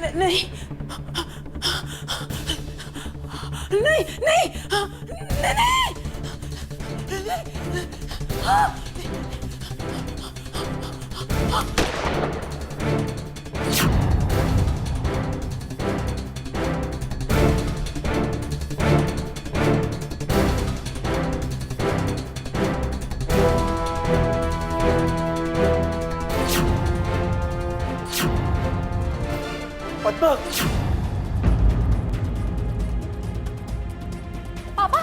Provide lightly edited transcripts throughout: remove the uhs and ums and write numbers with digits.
नहीं नहीं नहीं पद्मा, पापा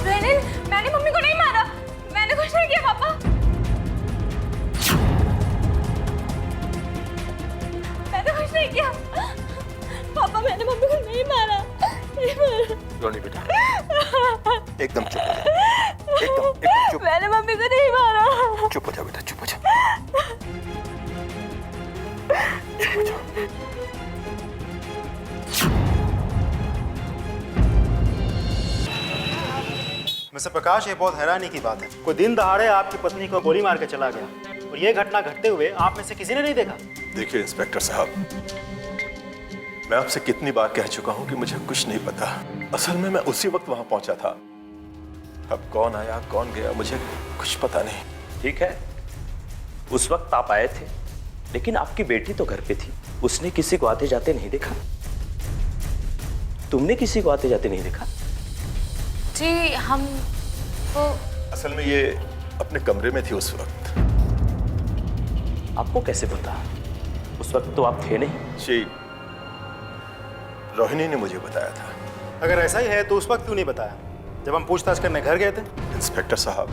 रेनिन, मैंने मम्मी को नहीं मारा, मैंने कुछ नहीं किया पापा। मैंने कुछ नहीं किया पापा, मैंने मम्मी को नहीं मारा, नहीं मारा। रोनी बेटा, एकदम चुप हो जा, एकदम चुप। मैंने मम्मी को नहीं मारा। चुप हो जा बेटा, चुप हो जा, चुप हो जा। मिस्टर प्रकाश, ये बहुत हैरानी की बात है। कोई दिन दहाड़े आपकी पत्नी को गोली मार के चला गया और ये घटना घटते हुए आप में से किसी ने नहीं देखा। देखिए इंस्पेक्टर साहब, मैं आपसे कितनी बार कह चुका हूं कि मुझे कुछ नहीं पता। असल में मैं उसी वक्त वहां पहुंचा था। अब कौन आया कौन गया मुझे कुछ पता नहीं। ठीक है, उस वक्त आप आए थे, लेकिन आपकी बेटी तो घर पे थी, उसने किसी को आते जाते नहीं देखा। तुमने किसी को आते जाते नहीं देखा? जी हम तो असल में ये अपने कमरे में थी उस वक्त। आपको कैसे पता? उस वक्त तो आप थे नहीं। जी, रोहिणी ने मुझे बताया था। अगर ऐसा ही है तो उस वक्त क्यों नहीं बताया जब हम पूछताछ करने घर गए थे? इंस्पेक्टर साहब,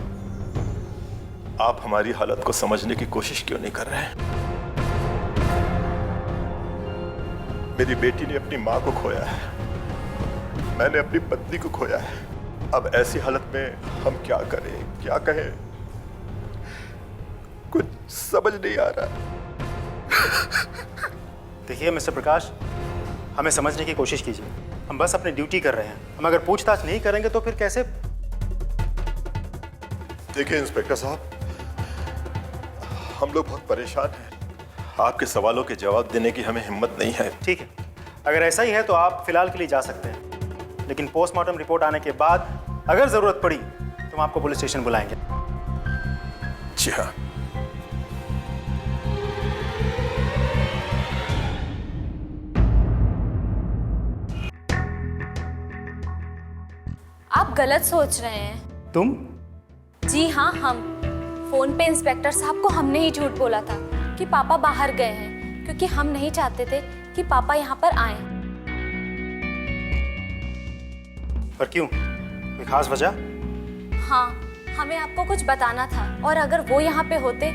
आप हमारी हालत को समझने की कोशिश क्यों नहीं कर रहे हैं? मेरी बेटी ने अपनी मां को खोया है, मैंने अपनी पत्नी को खोया है। अब ऐसी हालत में हम क्या करें, क्या कहें, कुछ समझ नहीं आ रहा। देखिए मिस्टर प्रकाश, हमें समझने की कोशिश कीजिए। हम बस अपनी ड्यूटी कर रहे हैं। हम अगर पूछताछ नहीं करेंगे तो फिर कैसे? देखिए इंस्पेक्टर साहब, हम लोग बहुत परेशान हैं। आपके सवालों के जवाब देने की हमें हिम्मत नहीं है। ठीक है, अगर ऐसा ही है तो आप फिलहाल के लिए जा सकते हैं, लेकिन पोस्टमार्टम रिपोर्ट आने के बाद अगर जरूरत पड़ी तो हम आपको पुलिस स्टेशन बुलाएंगे। जी हाँ। आप गलत सोच रहे हैं। तुम? जी हाँ, हम। फोन पे इंस्पेक्टर साहब को हमने ही झूठ बोला था कि पापा बाहर गए हैं, क्योंकि हम नहीं चाहते थे कि पापा यहाँ पर आए। पर क्यों? कोई खास वजह? हाँ, हमें आपको कुछ बताना था और अगर वो यहाँ पे होते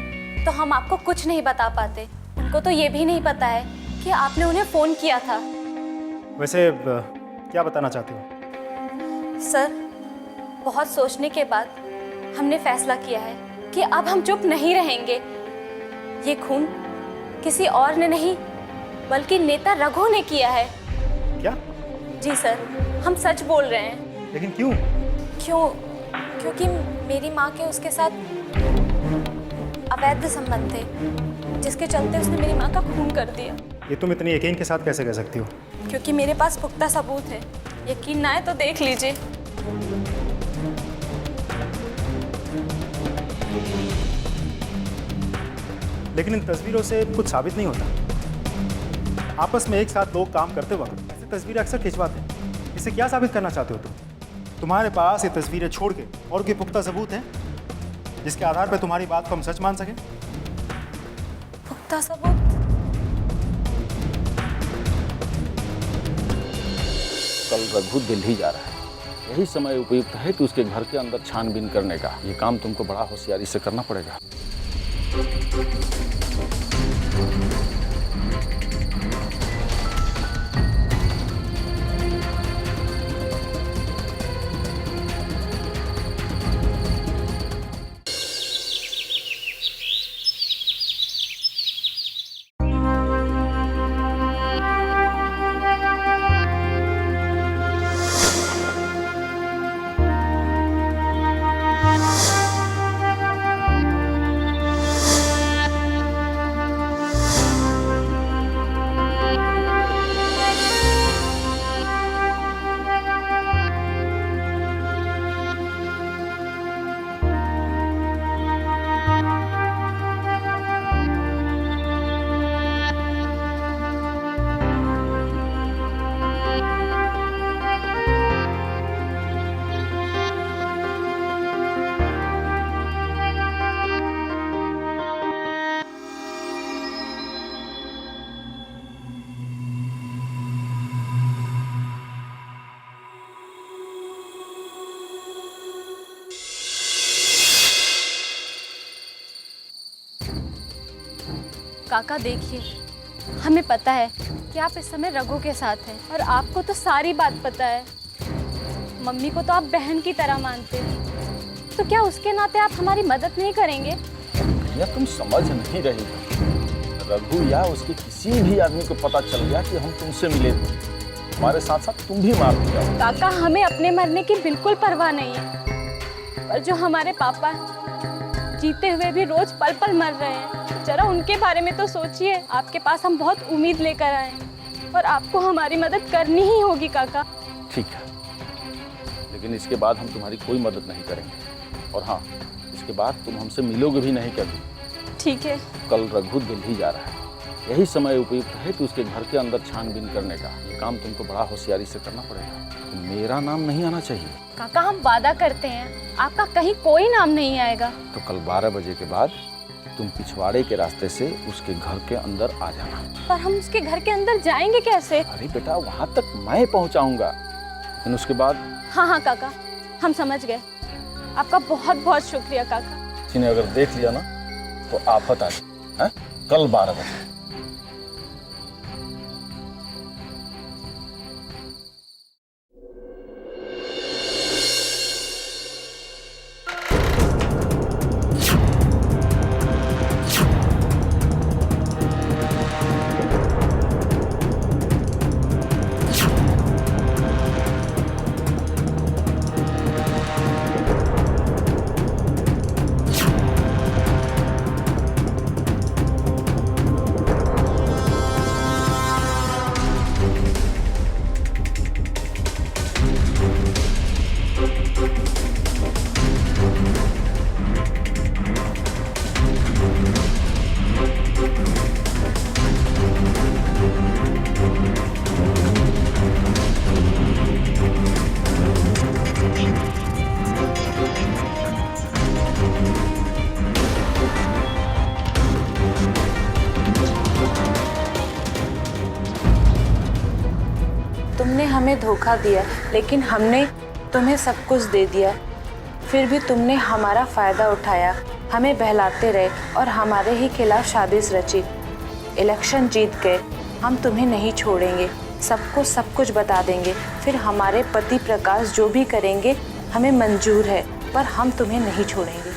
तो हम आपको कुछ नहीं बता पाते। उनको तो ये भी नहीं पता है कि आपने उन्हें फोन किया था। वैसे क्या बताना चाहते हो? सर, बहुत सोचने के बाद हमने फैसला किया है कि अब हम चुप नहीं रहेंगे। ये खून किसी और ने नहीं बल्कि नेता रघु ने किया है। क्या? जी सर, हम सच बोल रहे हैं। लेकिन क्यों? क्योंकि मेरी माँ के उसके साथ अवैध संबंध थे, जिसके चलते उसने मेरी माँ का खून कर दिया। ये तुम इतनी यकीन के साथ कैसे कह सकती हो? क्योंकि मेरे पास पुख्ता सबूत है। यकीन ना आए तो देख लीजिए। लेकिन इन तस्वीरों से कुछ साबित नहीं होता। आपस में एक साथ लोग काम करते वक्त ऐसी तस्वीरें अक्सर खिंचवाते हैं। इससे क्या साबित करना चाहते हो तुम? तुम्हारे पास ये तस्वीरें छोड़ के और कोई पुख्ता सबूत है जिसके आधार पर तुम्हारी बात को हम सच मान सकें? पुख्ता सबूत? कल रघु दिल्ली जा रहा है। यही समय उपयुक्त है कि उसके घर के अंदर छानबीन करने का। ये काम तुमको बड़ा होशियारी से करना पड़ेगा। काका देखिए, हमें पता है कि आप इस समय रघु के साथ हैं और आपको तो सारी बात पता है। मम्मी को तो आप बहन की तरह मानते हैं, तो क्या उसके नाते आप हमारी मदद नहीं करेंगे? या तुम समझ नहीं रही हो। रघु या उसके किसी भी आदमी को पता चल गया कि हम तुमसे मिले थे, हमारे साथ साथ तुम भी मार दिया। काका, हमें अपने मरने की बिल्कुल परवाह नहीं है, पर जो हमारे पापा जीते हुए भी रोज पल पल मर रहे हैं, जरा उनके बारे में तो सोचिए। आपके पास हम बहुत उम्मीद लेकर आए हैं और आपको हमारी मदद करनी ही होगी काका। ठीक है, लेकिन इसके बाद हम तुम्हारी कोई मदद नहीं करेंगे, और हाँ, इसके बाद तुम हमसे मिलोगे भी नहीं कभी। ठीक है। कल रघु दिल्ली जा रहा है, यही समय उपयुक्त है कि उसके घर के अंदर छानबीन करने का। ये काम तुमको बड़ा होशियारी से करना पड़ेगा। मेरा नाम नहीं आना चाहिए। काका, हम वादा करते हैं आपका कहीं कोई नाम नहीं आएगा। तो कल 12 बजे के बाद तुम पिछवाड़े के रास्ते से उसके घर के अंदर आ जाना। पर हम उसके घर के अंदर जाएंगे कैसे? अरे बेटा, वहां तक मैं पहुंचाऊंगा, लेकिन उसके बाद। हाँ हाँ काका, हम समझ गए। आपका बहुत बहुत शुक्रिया काका। किसी ने अगर देख लिया ना तो आफत आ जाए। कल 12 बजे। तुमने हमें धोखा दिया, लेकिन हमने तुम्हें सब कुछ दे दिया। फिर भी तुमने हमारा फ़ायदा उठाया, हमें बहलाते रहे और हमारे ही खिलाफ साजिश रची। इलेक्शन जीत गए, हम तुम्हें नहीं छोड़ेंगे, सबको सब कुछ बता देंगे। फिर हमारे पति प्रकाश जो भी करेंगे हमें मंजूर है, पर हम तुम्हें नहीं छोड़ेंगे।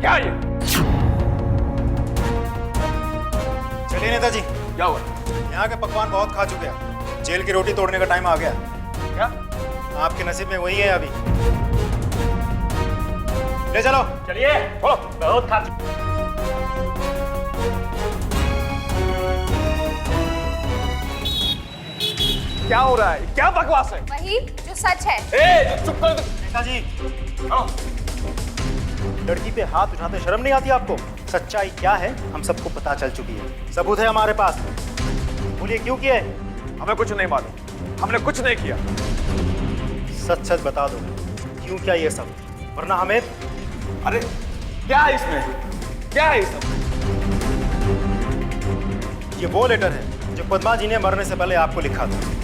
क्या ये? चलिए नेताजी। क्या हुआ? यहाँ के पकवान बहुत खा चुके हैं, जेल की रोटी तोड़ने का टाइम आ गया। क्या? आपके नसीब में वही है अभी। ले चलो। चलिए, बहुत खा चुके। क्या हो रहा है? क्या बकवास है? वही जो सच है। चुप कर। नेताजी, लड़की पे हाथ उठाते शर्म नहीं आती आपको? सच्चाई क्या है हम सबको पता चल चुकी है, सबूत है हमारे पास। बोलिए क्यों किया है? हमें कुछ नहीं मालूम, हमने कुछ नहीं किया। सच सच बता दो, क्यों किया ये सब, वरना हमें। अरे क्या है इसमें? क्या है इसमें? ये वो लेटर है जो पद्मा जी ने मरने से पहले आपको लिखा था।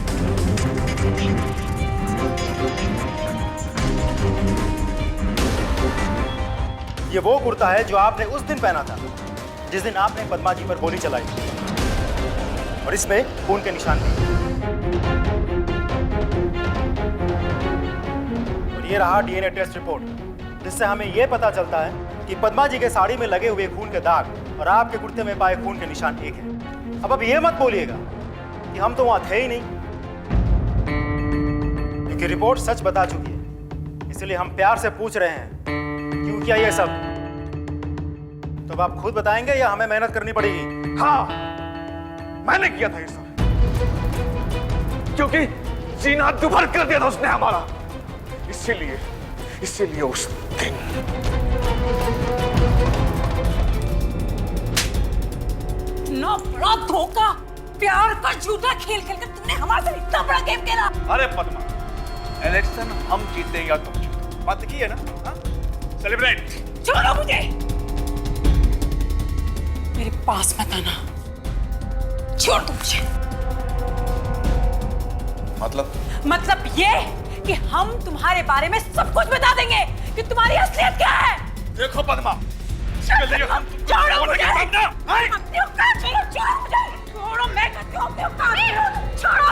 ये वो कुर्ता है जो आपने उस दिन पहना था जिस दिन आपने पद्मा जी पर गोली चलाई, और इसमें खून के निशान भी। और ये रहा डीएनए टेस्ट रिपोर्ट, जिससे हमें ये पता चलता है कि पद्मा जी के साड़ी में लगे हुए खून के दाग और आपके कुर्ते में पाए खून के निशान एक है। अब ये मत बोलिएगा कि हम तो वहां थे ही नहीं, क्योंकि रिपोर्ट सच बता चुकी है। इसलिए हम प्यार से पूछ रहे हैं, क्यों किया ये सब? तो अब आप खुद बताएंगे या हमें मेहनत करनी पड़ेगी? हाँ, मैंने किया था ये सब, क्योंकि सीना दुभर कर दिया था उसने हमारा। इसीलिए उस दिन इतना बड़ा धोखा, प्यार का झूठा खेल खेलकर तुमने हमारे साथ इतना बड़ा गेम खेला। अरे पद्मा, इलेक्शन हम जीते या तुम जीतो, बात की है ना? सेलिब्रेट। छोड़ो मुझे, मेरे पास मत आना, छोड़ दो मुझे। मतलब ये कि हम तुम्हारे बारे में सब कुछ बता देंगे कि तुम्हारी असलियत क्या है। देखो पद्मा, छोड़ो मुझे, अपनी औकात छोड़ो मुझे, छोड़ो, मैं कहती हूँ अपनी औकात छोड़ो।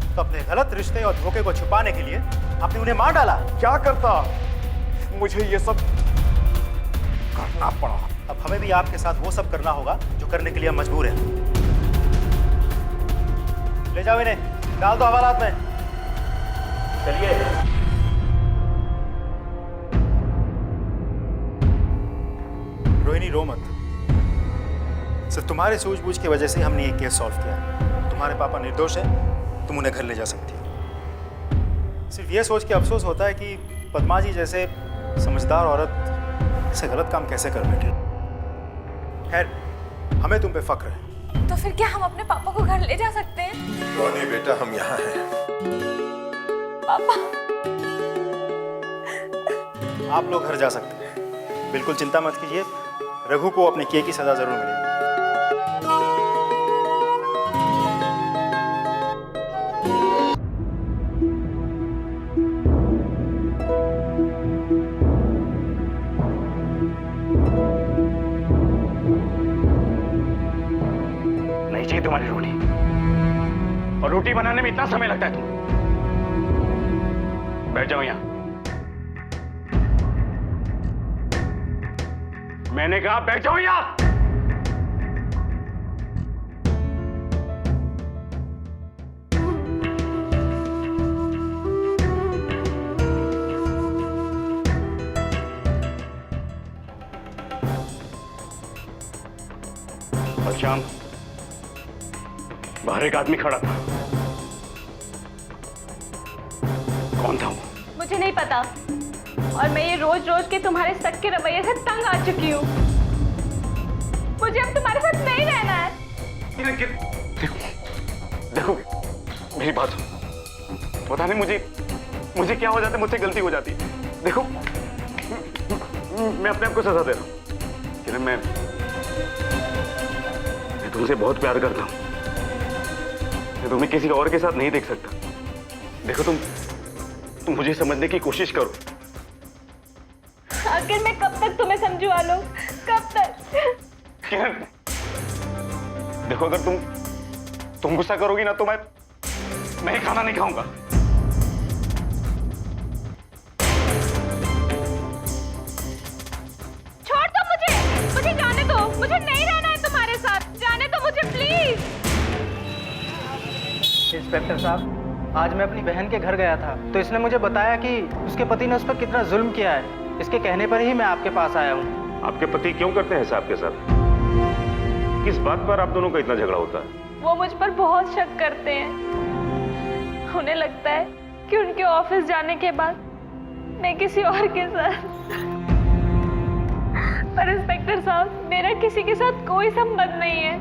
तो अपने गलत रिश्ते और धोखे को छुपाने के लिए आपने उन्हें मार डाला। क्या करता, मुझे ये सब करना पड़ा। अब हमें भी आपके साथ वो सब करना होगा जो करने के लिए हम मजबूर हैं। ले जाओ इन्हें, डाल दो हवालात में। चलिए। रोहिणी, रो मत। सिर्फ तुम्हारे सूझबूझ की वजह से हमने ये केस सॉल्व किया। तुम्हारे पापा निर्दोष हैं, तुम उन्हें घर ले जा सकती हो। सिर्फ ये सोच के अफसोस होता है कि पद्मा जी जैसे समझदार औरत ऐसे गलत काम कैसे कर बैठे। खैर, हमें तुम पे फक्र है। तो फिर क्या हम अपने पापा को घर ले जा सकते हैं? रोनी बेटा, हम यहाँ हैं। पापा, आप लोग घर जा सकते हैं, बिल्कुल चिंता मत कीजिए। रघु को अपने किए की सजा जरूर मिलेगी। नहीं चाहिए तुम्हारी रोटी, और रोटी बनाने में इतना समय लगता है तुम। बैठ जाओ यहां। मैंने कहा बैठ जाओ यहां। और शाम बाहर एक आदमी खड़ा था, कौन था वो? मुझे नहीं पता, और मैं ये रोज रोज के तुम्हारे शक के रवैये से तंग आ चुकी हूँ। मुझे अब तुम्हारे साथ नहीं रहना है। देखो मेरी बात सुनो। पता नहीं मुझे क्या हो जाता है, मुझसे गलती हो जाती है। देखो मैं अपने आप को सजा दे रहा हूँ कि मैं तुमसे बहुत प्यार करता हूँ। मैं तुम्हें किसी और के साथ नहीं देख सकता। देखो तुम मुझे समझने की कोशिश करो। आखिर मैं कब तक तुम्हें समझू आलोक, कब तक? देखो अगर तुम गुस्सा करोगी ना तो मैं ही खाना नहीं खाऊंगा। छोड़ दो मुझे जाने दो। मुझे नहीं रहना है तुम्हारे साथ, जाने दो मुझे प्लीज। इंस्पेक्टर साहब, आज मैं अपनी बहन के घर गया था तो इसने मुझे बताया कि उसके पति ने उस पर कितना जुल्म किया है। इसके कहने पर ही मैं आपके पास आया हूँ। आपके पति क्यों करते हैं साहब के साथ? किस बात पर आप दोनों का इतना झगड़ा होता है? वो मुझ पर बहुत शक करते हैं। उन्हें लगता है कि उनके ऑफिस जाने के बाद मैं किसी और के साथ। पर इंस्पेक्टर साहब, मेरा किसी के साथ कोई संबंध नहीं है।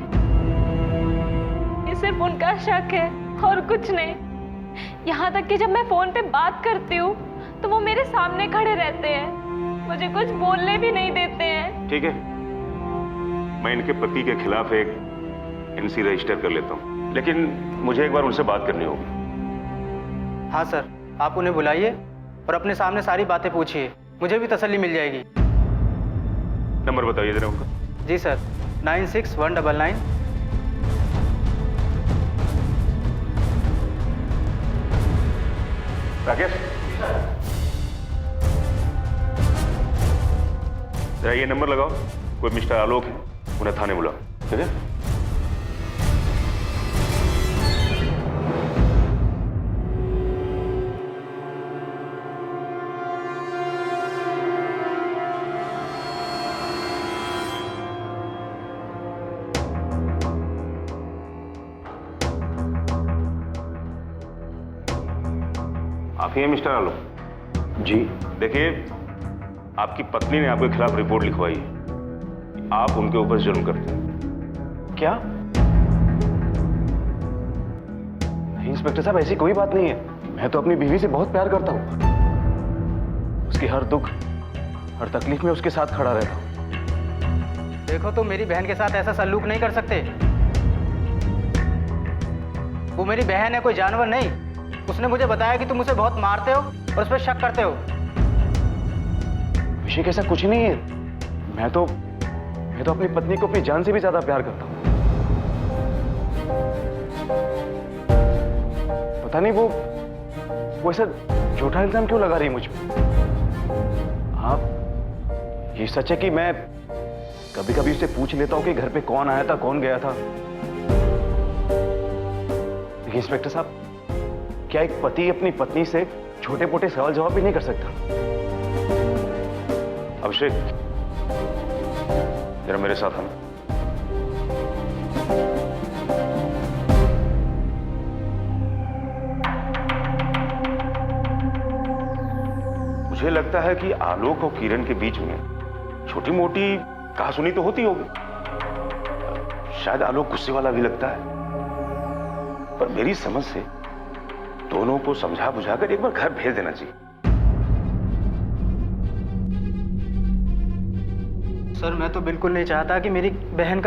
ये सिर्फ उनका शक है और कुछ नहीं। यहाँ तक कि जब मैं फोन पे बात करती हूँ तो वो मेरे सामने खड़े रहते हैं, मुझे कुछ बोलने भी नहीं देते हैं। ठीक है, मैं इनके पति के खिलाफ एक एनसी रजिस्टर कर लेता हूँ, लेकिन मुझे एक बार उनसे बात करनी होगी। हाँ सर, आप उन्हें बुलाइए और अपने सामने सारी बातें पूछिए, मुझे भी तसल्ली मिल जाएगी। नंबर बताइए जरा उनका। जी सर, 961999। राकेश, जरा ये नंबर लगाओ, कोई मिस्टर आलोक है, उन्हें थाने बुलाओ। ठीक है? आप ही हैं मिस्टर आलोक? जी। देखिए, आपकी पत्नी ने आपके खिलाफ रिपोर्ट लिखवाई है कि आप उनके ऊपर जुल्म करते हैं। क्या? नहीं इंस्पेक्टर साहब, ऐसी कोई बात नहीं है। मैं तो अपनी बीवी से बहुत प्यार करता हूँ। उसकी हर दुख, हर तकलीफ में उसके साथ खड़ा रहता हूँ। देखो, तुम मेरी बहन के साथ ऐसा सलूक नहीं कर सकते। वो मेरी बहन है, कोई जानवर नहीं। उसने मुझे बताया कि तुम उसे बहुत मारते हो और उस पर शक करते हो। अभिषेक, ऐसा कुछ नहीं है। मैं तो अपनी पत्नी को अपनी जान से भी ज्यादा प्यार करता हूँ। पता नहीं वो ऐसा झूठा इल्जाम क्यों लगा रही है मुझ पे। हाँ, ये सच है कि मैं कभी कभी उससे पूछ लेता हूँ कि घर पे कौन आया था, कौन गया था। लेकिन इंस्पेक्टर साहब, क्या एक पति अपनी पत्नी से छोटे मोटे सवाल जवाब भी नहीं कर सकता? अभिषेक, जरा मेरे साथ आना। मुझे लगता है कि आलोक और किरण के बीच में छोटी मोटी कहासुनी तो होती होगी। शायद आलोक गुस्से वाला भी लगता है, पर मेरी समझ से दोनों को समझा बुझाकर एक बार घर भेज देना चाहिए। सर, मैं तो बिल्कुल नहीं चाहता कि मेरी बहन का